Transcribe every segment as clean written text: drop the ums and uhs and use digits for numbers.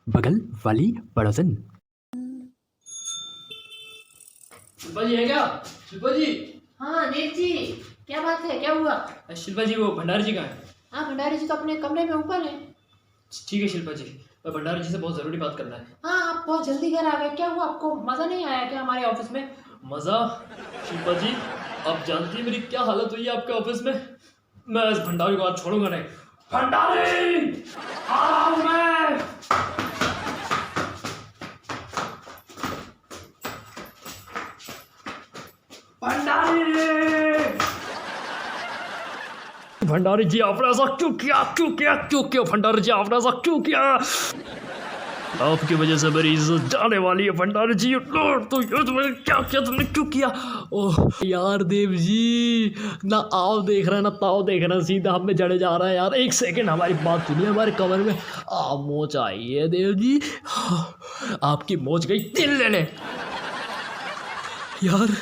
बगल वाली पड़ोसन। शिल्पा जी है क्या? शिल्पा जी। हाँ देव जी, क्या बात है, क्या हुआ? शिल्पा जी, वो भंडारी जी कहाँ है? हाँ भंडारी जी तो अपने कमरे में ऊपर है। ठीक है शिल्पा जी, मैं भंडारी जी से बहुत ज़रूरी बात करना है। हाँ आप बहुत जल्दी घर आ गए, क्या हुआ? आपको मजा नहीं आया क्या हमारे ऑफिस में? मज़ा? शिल्पा जी, आप जानती है मेरी क्या हालत हुई है आपके ऑफिस में। मैं इस भंडारी को आज छोड़ूंगा नहीं। भंडारी आ रहा हूं मैं। भंडारी जी, आपने ऐसा क्यों किया? भंडारी जी, आपने ऐसा क्यों किया? आपकी वजह से मेरी इज्जत जाने वाली है भंडारी जी। तो ये तुमने क्या किया? तुमने क्यों किया? ओह यार देव जी, ना आओ देख रहे हैं ना ताओ देख रहे हैं, सीधा हम में जड़े जा रहा है यार। एक सेकंड हमारी बात सुनिए, हमारे कमर में मोच आई है देव जी। आपकी मोच गई, तिल ले ले। यार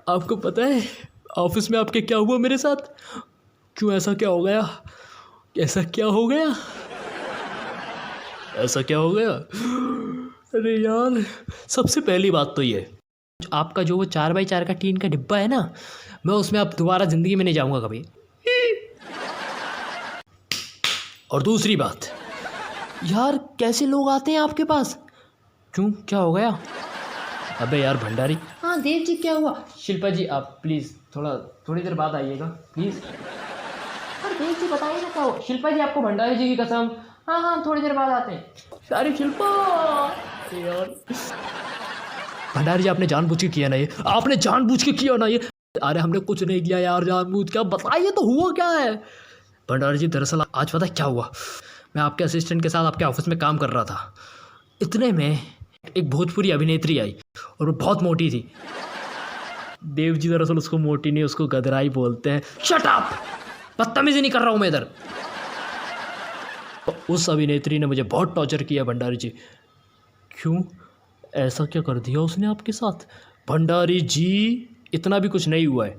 आपको पता है ऑफिस में आपके क्या हुआ मेरे साथ? क्यों ऐसा क्या हो गया? ऐसा क्या हो गया? ऐसा क्या हो गया? अरे यार, सबसे पहली बात तो ये, आपका जो वो 4x4 का टीन का डिब्बा है ना, मैं उसमें अब दोबारा ज़िंदगी में नहीं जाऊंगा कभी। और दूसरी बात, यार कैसे लोग आते हैं आपके पास? क्यों, क्या हो गया? अबे यार भंडारी। हाँ देव जी, क्या हुआ? शिल्पा जी, आप प्लीज़ थोड़ी देर बाद आइएगा प्लीज़। अरे देव जी बताइए ना क्या हुआ? शिल्पा जी, आपको भंडारी जी की कसम। हाँ हाँ थोड़ी देर बाद आते हैं। सारी शिल्पा यार, भंडारी जी आपने जानबूझ के किया ना ये, आपने जानबूझ के किया ना ये। अरे हमने कुछ नहीं किया यार जानबूझ के, बताइए तो हुआ क्या है? भंडारी जी दरअसल आज पता है क्या हुआ, मैं आपके असिस्टेंट के साथ आपके ऑफिस में काम कर रहा था। इतने में एक भोजपुरी अभिनेत्री आई और वो बहुत मोटी थी। देव जी दरअसल उसको मोटी नहीं, उसको गदराई बोलते हैं। शट अप, बदतमीजी नहीं कर रहा हूँ मैं इधर। उस अभिनेत्री ने मुझे बहुत टॉर्चर किया भंडारी जी। क्यों, ऐसा क्या कर दिया उसने आपके साथ? भंडारी जी, इतना भी कुछ नहीं हुआ है।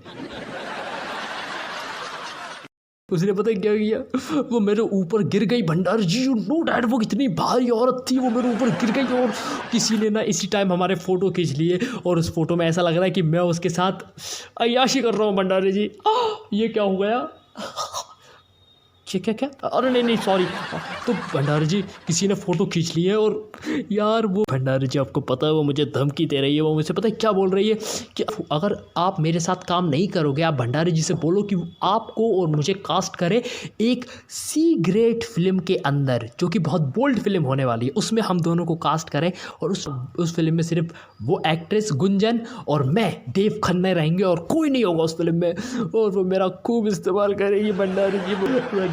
उसने पता है क्या किया? वो मेरे ऊपर गिर गई भंडारी जी। नो डैड, वो इतनी भारी औरत थी, वो मेरे ऊपर गिर गई और किसी ने ना इसी टाइम हमारे फ़ोटो खींच लिए और उस फोटो में ऐसा लग रहा है कि मैं उसके साथ अय्याशी कर रहा हूँ भंडारी जी। ये क्या हो गया? क्या क्या? अरे नहीं सॉरी। तो भंडारी जी किसी ने फ़ोटो खींच ली है और यार वो भंडारी जी आपको पता है वो मुझे धमकी दे रही है। वो मुझे पता है क्या बोल रही है कि अगर आप मेरे साथ काम नहीं करोगे, आप भंडारी जी से बोलो कि आपको और मुझे कास्ट करे एक सी ग्रेट फिल्म के अंदर, जो कि बहुत बोल्ड फिल्म होने वाली है, उसमें हम दोनों को कास्ट करें और उस फिल्म में सिर्फ वो एक्ट्रेस गुंजन और मैं देव खन्ना रहेंगे और कोई नहीं होगा उस फिल्म में। और वो मेरा खूब इस्तेमाल करेगी भंडारी जी।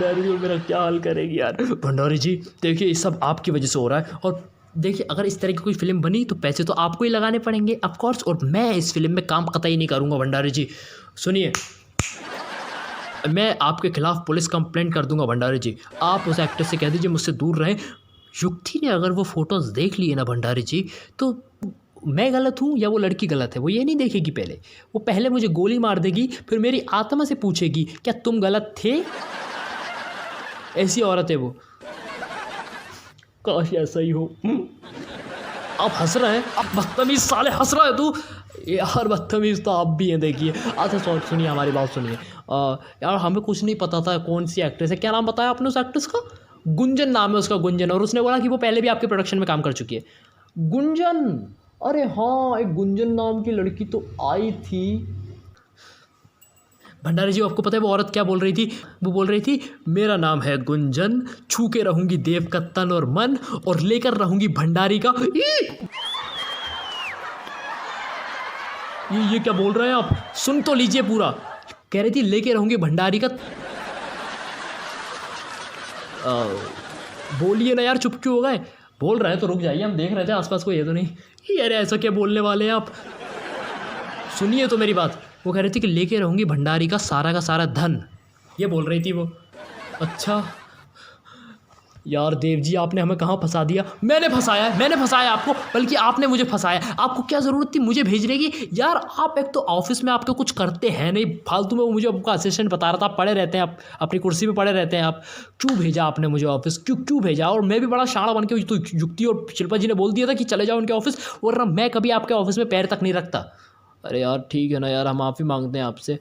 भंडारी जी मेरा क्या हाल करेगी यार। भंडारी जी देखिए, ये सब आपकी वजह से हो रहा है और देखिए अगर इस तरह की कोई फिल्म बनी तो पैसे तो आपको ही लगाने पड़ेंगे ऑफ कोर्स, और मैं इस फिल्म में काम कतई नहीं करूँगा। भंडारी जी सुनिए, मैं आपके खिलाफ पुलिस कंप्लेंट कर दूंगा भंडारी जी। आप उस एक्टर से कह दीजिए मुझसे दूर रहें। युक्ति ने अगर वो फ़ोटोज़ देख लिए ना भंडारी जी, तो मैं गलत हूँ या वो लड़की गलत है वो ये नहीं देखेगी। पहले वो पहले मुझे गोली मार देगी, फिर मेरी आत्मा से पूछेगी क्या तुम गलत थे? ऐसी औरत है वो। काश ऐसा ही हो। आप हंस रहे हैं, आप बदतमीज साले, हंस रहा है तू यार। बदतमीज तो आप भी हैं देखिए। अच्छा सॉरी, सुनिए हमारी बात सुनिए। यार हमें कुछ नहीं पता था कौन सी एक्ट्रेस है। क्या नाम बताया आपने उस एक्ट्रेस का? गुंजन नाम है उसका, गुंजन। और उसने बोला कि वो पहले भी आपके प्रोडक्शन में काम कर चुकी है। गुंजन? अरे हाँ, एक गुंजन नाम की लड़की तो आई थी। भंडारी जी आपको पता है वो औरत क्या बोल रही थी? वो बोल रही थी मेरा नाम है गुंजन, छू के रहूंगी देव का तन और मन और लेकर रहूंगी भंडारी का। ये क्या बोल रहे हैं आप? सुन तो लीजिए पूरा। कह रही थी लेके रहूंगी भंडारी का। बोलिए ना यार, चुप क्यों हो गए? बोल रहे हैं तो रुक जाइए, हम देख रहे थे आसपास कोई है तो नहीं। यार ऐसा क्या बोलने वाले हैं आप? सुनिए तो मेरी बात। वो कह रही थी कि लेके रहूंगी भंडारी का सारा धन, ये बोल रही थी वो। अच्छा यार देव जी आपने हमें कहाँ फंसा दिया। मैंने फंसाया आपको, बल्कि आपने मुझे फंसाया। आपको क्या ज़रूरत थी मुझे भेजने की? यार आप एक तो ऑफिस में आपके कुछ करते हैं नहीं, फालतू में वो मुझे आपका असिस्टेंट बता रहा था, आप पड़े रहते हैं, आप अपनी कुर्सी पे पड़े रहते हैं। आप क्यों भेजा आपने मुझे ऑफिस? क्यों भेजा? और मैं भी बड़ा शाणा बन के, तो युक्ति और शिल्पा जी ने बोल दिया था कि चले जाओ उनके ऑफिस, वरना मैं कभी आपके ऑफिस में पैर तक नहीं रखता। अरे यार ठीक है ना यार, हम माफ़ी मांगते हैं आपसे।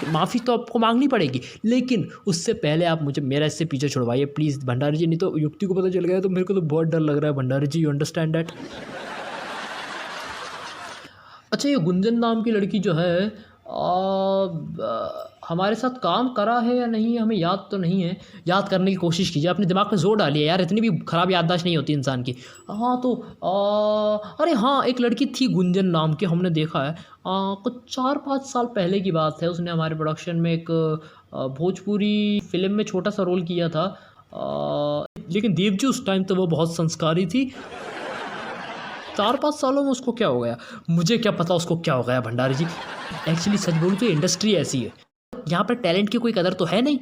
माफ़ी तो आपको मांगनी पड़ेगी, लेकिन उससे पहले आप मुझे मेरा इससे पीछे छुड़वाइए प्लीज़ भंडारी जी, नहीं तो युक्ति को पता चल गया तो मेरे को तो बहुत डर लग रहा है भंडारी जी, यू अंडरस्टैंड दैट। अच्छा ये गुंजन नाम की लड़की जो है हमारे साथ काम करा है या नहीं हमें याद तो नहीं है। याद करने की कोशिश कीजिए, अपने दिमाग में जोर डालिए यार, इतनी भी ख़राब याददाश्त नहीं होती इंसान की। हाँ तो अरे हाँ एक लड़की थी गुंजन नाम की, हमने देखा है कुछ 4-5 साल पहले की बात है। उसने हमारे प्रोडक्शन में एक भोजपुरी फिल्म में छोटा सा रोल किया था। लेकिन देव जी उस टाइम तो वो बहुत संस्कारी थी। 4-5 सालों में उसको क्या हो गया, मुझे क्या पता उसको क्या हो गया भंडारी जी। एक्चुअली सच बोलूँ तो इंडस्ट्री ऐसी है, यहाँ पर टैलेंट की कोई कदर तो है नहीं।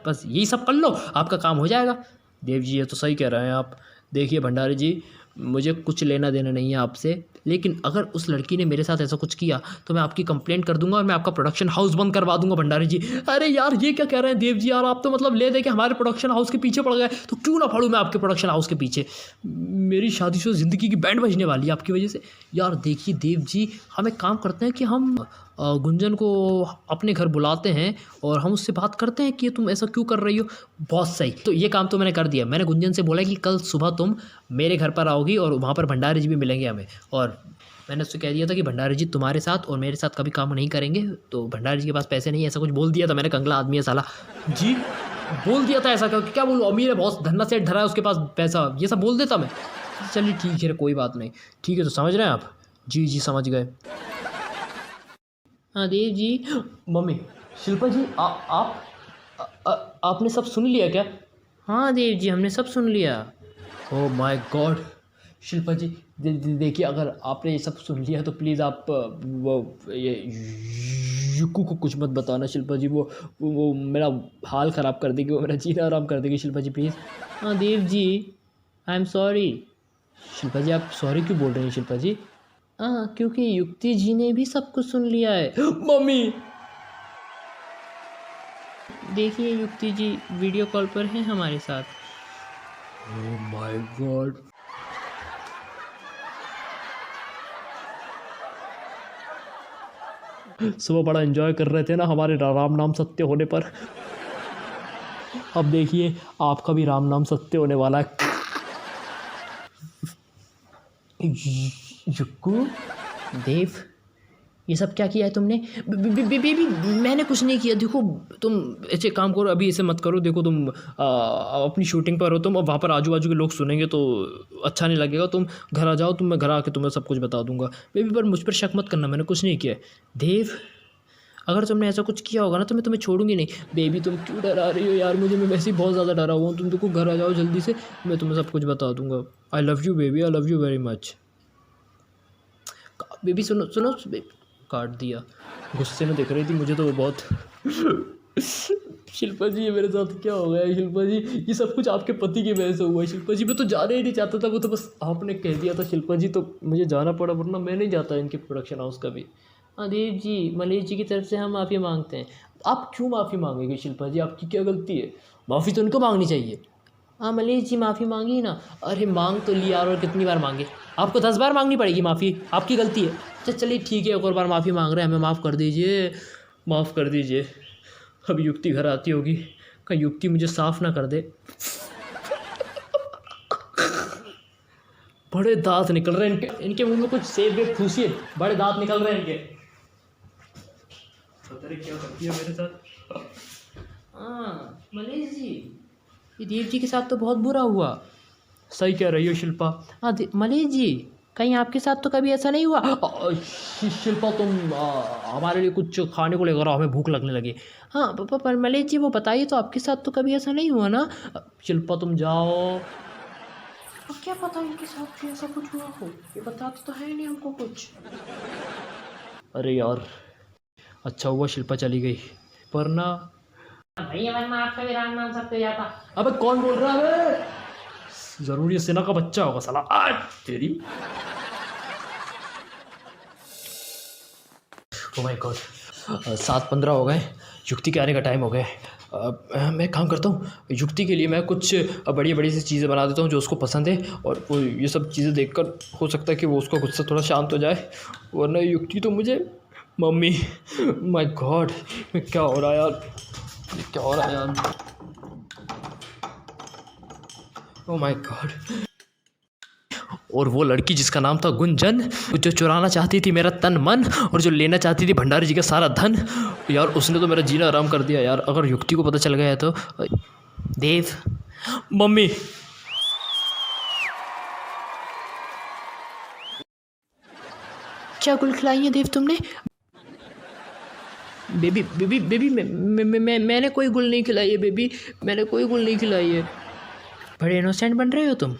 बस यही सब कर लो आपका काम हो जाएगा। देव जी ये तो सही कह रहे हैं आप। देखिए भंडारी जी मुझे कुछ लेना देना नहीं है आपसे, लेकिन अगर उस लड़की ने मेरे साथ ऐसा कुछ किया तो मैं आपकी कंप्लेंट कर दूंगा और मैं आपका प्रोडक्शन हाउस बंद करवा दूंगा भंडारी जी। अरे यार ये क्या कह रहे हैं देव जी, यार आप तो मतलब ले दे के हमारे प्रोडक्शन हाउस के पीछे पड़ गए, तो क्यों ना पड़ूँ मैं आपके प्रोडक्शन हाउस के पीछे। मेरी शादीशुदा ज़िंदगी की बैंड बजने वाली है आपकी वजह से। यार देखिए देव जी हम एक काम करते हैं कि हम गुंजन को अपने घर बुलाते हैं और हम उससे बात करते हैं कि तुम ऐसा क्यों कर रही हो। बहुत सही, तो ये काम तो मैंने कर दिया। मैंने गुंजन से बोला कि कल सुबह तुम मेरे घर पर आओगी और वहाँ पर भंडारी जी भी मिलेंगे हमें, और मैंने उससे कह दिया था कि भंडारी जी तुम्हारे साथ और मेरे साथ कभी काम नहीं करेंगे, तो भंडारी जी के पास पैसे नहीं, ऐसा कुछ बोल दिया था मैंने। कंगला आदमी है साला जी, बोल दिया था ऐसा। क्या बोलूँ, अमीर है बहुत, धन्ना सेठ धरा है उसके पास पैसा, ये सब बोल देता मैं। चलिए ठीक है कोई बात नहीं, ठीक है तो समझ रहे हैं आप? जी समझ गए। हाँ देव जी। मम्मी शिल्पा जी आपने सब सुन लिया क्या? हाँ देव जी हमने सब सुन लिया। Oh my god. Shilpa ji देखिए अगर आपने ये सब सुन लिया तो प्लीज़ आप वो ये युक्कू को कुछ मत बताना शिल्पा जी, वो मेरा हाल ख़राब कर देगी, वो मेरा जीना आराम कर देगी शिल्पा जी प्लीज़। हाँ Dev ji I am sorry. Shilpa जी आप सॉरी क्यों बोल रही हैं शिल्पा जी? हाँ क्योंकि युक्ति जी ने भी सब कुछ सुन लिया है। मम्मी देखिए युक्ति जी वीडियो कॉल पर हैं हमारे साथ। ओह माय गॉड। सुबह बड़ा एंजॉय कर रहे थे ना हमारे राम नाम सत्य होने पर, अब देखिए आपका भी राम नाम सत्य होने वाला है। युक्कू देव ये सब क्या किया है तुमने? बेबी मैंने कुछ नहीं किया। देखो तुम ऐसे काम करो, अभी ऐसे मत करो। देखो तुम अपनी शूटिंग पर हो तुम, अब वहाँ पर आजू बाजू के लोग सुनेंगे तो अच्छा नहीं लगेगा। तुम घर आ जाओ, मैं घर आके तुम्हें सब कुछ बता दूंगा। बेबी पर मुझ पर शक मत करना, मैंने कुछ नहीं किया है। देव अगर तुमने ऐसा कुछ किया होगा ना तो मैं तुम्हें छोड़ूंगी नहीं। बेबी तुम क्यों डरा रही हो यार मुझे, मैं वैसे ही बहुत ज़्यादा डरा हुआ हूँ। तुम देखो घर आ जाओ जल्दी से, मैं तुम्हें सब कुछ बता दूंगा। आई love you baby, I love you very much. Baby सुनो सुनो, काट दिया। गुस्से में देख रही थी मुझे तो वो बहुत। शिल्पा जी ये मेरे साथ क्या हो गया है शिल्पा जी, ये सब कुछ आपके पति की वजह से हुआ है शिल्पा जी। मैं तो जाना ही नहीं चाहता था, वो तो बस आपने कह दिया था शिल्पा जी तो मुझे जाना पड़ा, वरना मैं नहीं जाता इनके प्रोडक्शन हाउस का भी। हाँ देव जी मलेश जी की तरफ से हम माफ़ी मांगते हैं। आप क्यों माफ़ी मांगेंगे शिल्पा जी, आपकी क्या गलती है? माफ़ी तो उनको मांगनी चाहिए। हाँ मलेश जी माफ़ी मांगी ना। अरे मांग तो ली यार, और कितनी बार मांगे? आपको 10 बार मांगनी पड़ेगी माफ़ी, आपकी गलती है। अच्छा चलिए ठीक है एक और बार माफ़ी मांग रहे हैं, हमें माफ़ कर दीजिए, माफ़ कर दीजिए। अब युक्ति घर आती होगी, कहीं युक्ति मुझे साफ़ ना कर दे। बड़े दांत निकल रहे हैं इनके मुंह में, कुछ सेब वेब ठूसिए, बड़े दांत निकल रहे हैं इनके। पता नहीं क्या करती है मेरे साथ। हाँ मलेश जी ये देव जी के साथ तो बहुत बुरा हुआ। सही कह रही हो शिल्पा। हाँ मलेश जी कहीं आपके साथ तो कभी ऐसा नहीं हुआ? शिल्पा तुम हमारे लिए कुछ खाने को लेकर आओ, हमें भूख लगने लगी। हाँ पर मलेश जी वो बताइए तो आपके साथ तो कभी ऐसा नहीं हुआ ना? शिल्पा तुम जाओ। अब क्या पता इनके साथ भी ऐसा कुछ हुआ हो, ये बताते तो है नहीं हमको कुछ। अरे यार अच्छा हुआ शिल्पा चली गई, वरना भैया वरना आपका भी राम नाम सबको जाता। अबे कौन बोल रहा है? जरूर ये सेना का बच्चा होगा साला। आज तेरी। ओ माय गॉड, 7:15 हो गए, युक्ति के आने का टाइम हो गया। मैं एक काम करता हूँ, युक्ति के लिए मैं कुछ बड़ी बड़ी सी चीज़ें बना देता हूँ जो उसको पसंद है, और वो ये सब चीज़ें देखकर हो सकता है कि वो उसका गुस्सा थोड़ा शांत हो जाए, वरना युक्ति तो मुझे। मम्मी, माय गॉड, क्या हो रहा है यार, क्या हो रहा है यार, ओ माय गॉड। और वो लड़की जिसका नाम था गुंजन, जो चुराना चाहती थी मेरा तन मन और जो लेना चाहती थी भंडारी जी का सारा धन, यार उसने तो मेरा जीना आराम कर दिया यार। अगर युक्ति को पता चल गया है तो। देव, मम्मी, क्या गुल खिलाई है देव तुमने? बेबी बेबी बेबी मैंने कोई गुल नहीं खिलाई है बेबी, मैंने कोई गुल नहीं खिलाई है। बड़े इनोसेंट बन रहे हो तुम।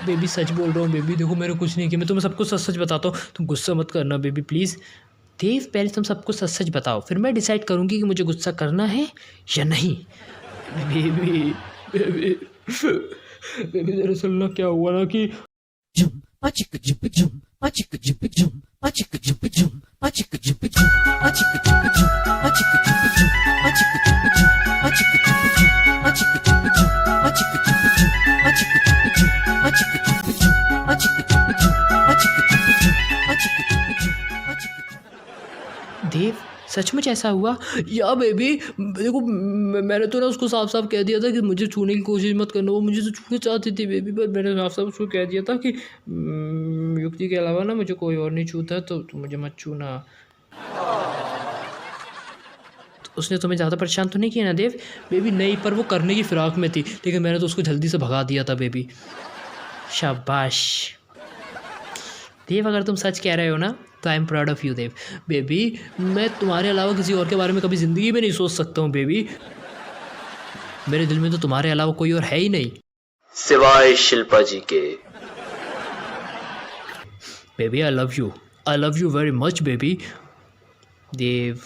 बेबी सच बोल रहा हूँ बेबी, देखो मैंने कुछ नहीं किया, मैं तुम्हें सब कुछ सच सच बताता हूँ, तुम गुस्सा मत करना बेबी प्लीज़। देव, पहले तुम सब कुछ सच सच बताओ, फिर मैं डिसाइड करूँगी कि मुझे गुस्सा करना है या नहीं। बेबी बेबी बेबी दरअसल ना क्या हुआ ना कि देव, सचमुच ऐसा हुआ? या बेबी देखो, मैंने तो ना उसको साफ साफ कह दिया था कि मुझे छूने की कोशिश मत करना, वो मुझे तो छूने चाहती थी बेबी, पर मैंने साफ साफ उसको कह दिया था कि युक्ति के अलावा ना मुझे कोई और नहीं छूता, तो मुझे मत छूना। तो उसने तुम्हें ज़्यादा परेशान तो नहीं किया ना देव? बेबी नहीं, पर वो करने की फिराक में थी, लेकिन मैंने तो उसको जल्दी से भगा दिया था बेबी। शाबाश देव, अगर तुम सच कह रहे हो ना तो I am proud of you Dev. Baby मैं तुम्हारे अलावा किसी और के बारे में कभी ज़िंदगी में नहीं सोच सकता हूँ बेबी, मेरे दिल में तो तुम्हारे अलावा कोई और है ही नहीं, सिवाय शिल्पा जी के। Baby I love you very much baby. Dev,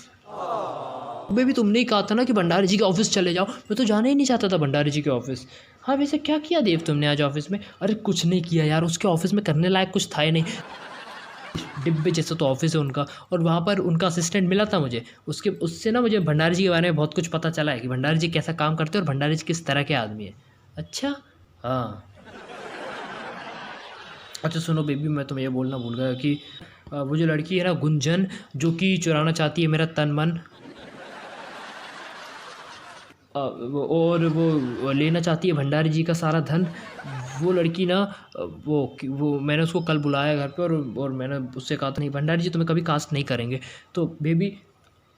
baby तुमने ही कहा था ना कि भंडारी जी के ऑफिस चले जाओ, मैं तो जाना ही नहीं चाहता था भंडारी जी के ऑफिस। हाँ वैसे क्या किया देव तुमने आज ऑफिस में? अरे कुछ नहीं किया यार, उसके ऑफिस में करने लायक कुछ था ही नहीं, डिब्बे जैसा तो ऑफिस है उनका, और वहाँ पर उनका असिस्टेंट मिला था मुझे, उससे ना मुझे भंडारी जी के बारे में बहुत कुछ पता चला है कि भंडारी जी कैसा काम करते हैं और भंडारी जी किस तरह के आदमी है। अच्छा, हाँ अच्छा सुनो बेबी, मैं तुम्हें ये बोलना भूल गया कि वो जो लड़की है ना गुंजन, जो कि चुराना चाहती है मेरा तन मन, और वो लेना चाहती है भंडारी जी का सारा धन, वो लड़की ना वो मैंने उसको कल बुलाया घर पे, और मैंने उससे कहा था नहीं भंडारी जी तुम्हें कभी कास्ट नहीं करेंगे, तो बेबी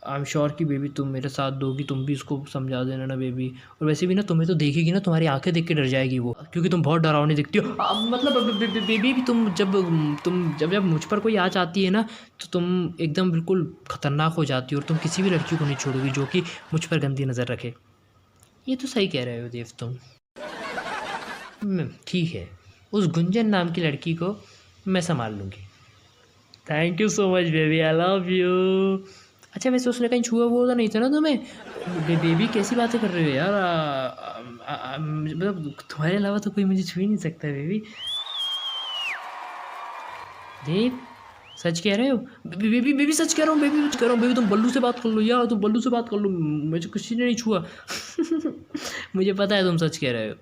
आई एम श्योर कि बेबी तुम मेरे साथ दोगी, तुम भी इसको समझा देना ना बेबी। और वैसे भी ना तुम्हें तो देखेगी ना, तुम्हारी आंखें देख के डर जाएगी वो, क्योंकि तुम बहुत डरावनी दिखती हो। मतलब बेबी भी तुम जब मुझ पर कोई आँच आती है ना, तो तुम एकदम बिल्कुल ख़तरनाक हो जाती हो, और तुम किसी भी लड़की को नहीं छोड़ोगी जो कि मुझ पर गंदी नज़र रखे। ये तो सही कह रहे हो देव तुम। ठीक है, उस गुंजन नाम की लड़की को मैं संभाल लूँगी। Thank you so much baby, I love you. अच्छा वैसे उसने कहीं छुआ हुआ तो नहीं था ना तुम्हें? बेबी कैसी बातें कर रहे हो यार, मतलब तुम्हारे अलावा तो कोई मुझे छू ही नहीं सकता बेबी। देव, सच कह रहे हो? बेबी सच कह रहा हूँ बेबी, सच कह रहा हूँ बेबी, तुम बल्लू से बात कर लो यार, तुम बल्लू से बात कर लो, मुझे किसी ने नहीं छुआ। मुझे पता है तुम सच कह रहे हो।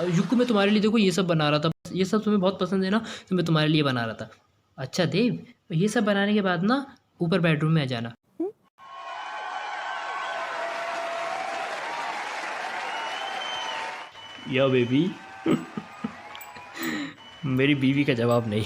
युक्को मैं तुम्हारे लिए देखो ये सब बना रहा था, ये सब तुम्हें बहुत पसंद है ना, तो मैं तुम्हारे लिए बना रहा था। अच्छा देव, ये सब बनाने के बाद ना ऊपर बेडरूम में आ जाना। या बेबी मेरी बीवी का जवाब नहीं।